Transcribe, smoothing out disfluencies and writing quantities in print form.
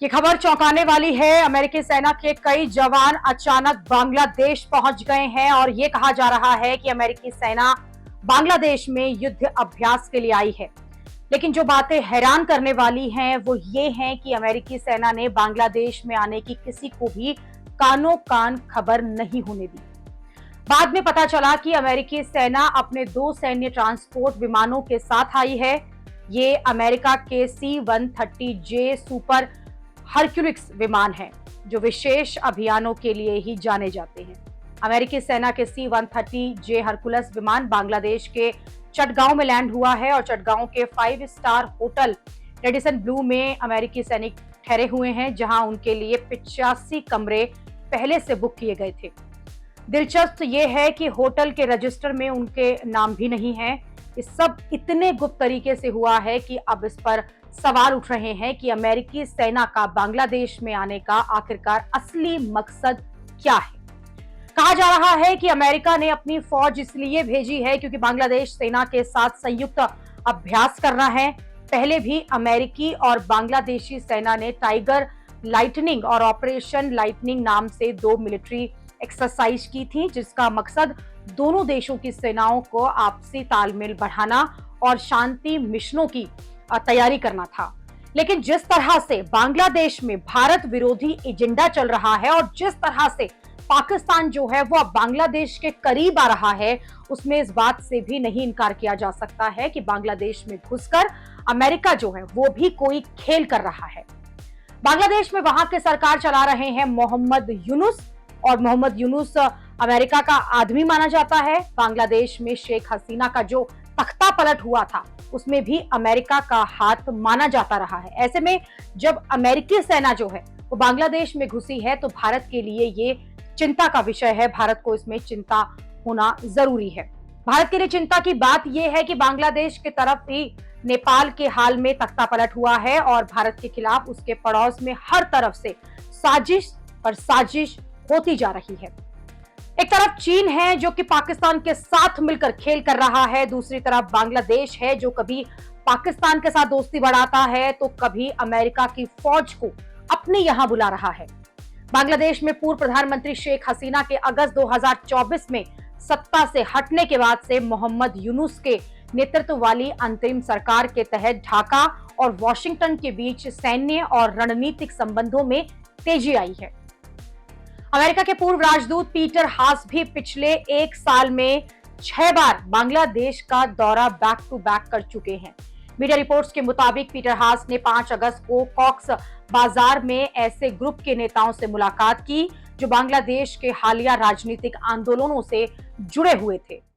ये खबर चौंकाने वाली है। अमेरिकी सेना के कई जवान अचानक बांग्लादेश पहुंच गए हैं और ये कहा जा रहा है कि अमेरिकी सेना बांग्लादेश में युद्ध अभ्यास के लिए आई है। लेकिन जो बातें हैरान करने वाली हैं वो ये हैं कि अमेरिकी सेना ने बांग्लादेश में आने की किसी को भी कानो कान खबर नहीं होने दी। बाद में पता चला कि अमेरिकी सेना अपने 2 सैन्य ट्रांसपोर्ट विमानों के साथ आई है। ये अमेरिका के C-130J सुपर हरक्यूलिस विमान हैं, जो विशेष अभियानों के लिए ही जाने जाते हैं। अमेरिकी सेना के C-130J हरकुलस विमान बांग्लादेश के चटगांव में लैंड हुआ है और चटगांव के 5 स्टार होटल रेडिसन ब्लू में अमेरिकी सैनिक ठहरे हुए हैं, जहां उनके लिए 85 कमरे पहले से बुक किए गए थे। दिलचस्प ये है कि होटल के रजिस्टर में उनके नाम भी नहीं है। ये सब इतने गुप्त तरीके से हुआ है कि अब इस पर सवाल उठ रहे हैं कि अमेरिकी सेना का बांग्लादेश में आने का आखिरकार असली मकसद क्या है। कहा जा रहा है कि अमेरिका ने अपनी फौज इसलिए भेजी है क्योंकि बांग्लादेश सेना के साथ संयुक्त अभ्यास करना है। पहले भी अमेरिकी और बांग्लादेशी सेना ने टाइगर लाइटनिंग और ऑपरेशन लाइटनिंग नाम से 2 मिलिट्री एक्सरसाइज की थी, जिसका मकसद दोनों देशों की सेनाओं को आपसी तालमेल बढ़ाना और शांति मिशनों की तैयारी करना था। लेकिन जिस तरह से बांग्लादेश में भारत विरोधी एजेंडा चल रहा है और जिस तरह से पाकिस्तान जो है वो अब बांग्लादेश के करीब आ रहा है, उसमें इस बात से भी नहीं इनकार किया जा सकता है कि बांग्लादेश में घुसकर अमेरिका जो है वो भी कोई खेल कर रहा है। बांग्लादेश में वहां के सरकार चला रहे हैं मोहम्मद यूनुस, और मोहम्मद यूनुस अमेरिका का आदमी माना जाता है। बांग्लादेश में शेख हसीना का जो तख्ता पलट हुआ था उसमें भी अमेरिका का हाथ माना जाता रहा है। ऐसे में जब अमेरिकी सेना जो है वो बांग्लादेश में घुसी है तो भारत के लिए ये चिंता का विषय है। भारत को इसमें चिंता होना जरूरी है। भारत के लिए चिंता की बात यह है कि बांग्लादेश की तरफ ही नेपाल के हाल में तख्ता पलट हुआ है और भारत के खिलाफ उसके पड़ोस में हर तरफ से साजिश पर साजिश होती जा रही है। एक तरफ चीन है जो कि पाकिस्तान के साथ मिलकर खेल कर रहा है, दूसरी तरफ बांग्लादेश है जो कभी पाकिस्तान के साथ दोस्ती बढ़ाता है तो कभी अमेरिका की फौज को अपने यहां बुला रहा है। बांग्लादेश में पूर्व प्रधानमंत्री शेख हसीना के अगस्त 2024 में सत्ता से हटने के बाद से मोहम्मद यूनुस के नेतृत्व वाली अंतरिम सरकार के तहत ढाका और वॉशिंगटन के बीच सैन्य और रणनीतिक संबंधों में तेजी आई है। अमेरिका के पूर्व राजदूत पीटर हास भी पिछले 1 साल में 6 बार बांग्लादेश का दौरा बैक टू बैक कर चुके हैं। मीडिया रिपोर्ट्स के मुताबिक पीटर हास ने 5 अगस्त को कॉक्स बाजार में ऐसे ग्रुप के नेताओं से मुलाकात की जो बांग्लादेश के हालिया राजनीतिक आंदोलनों से जुड़े हुए थे।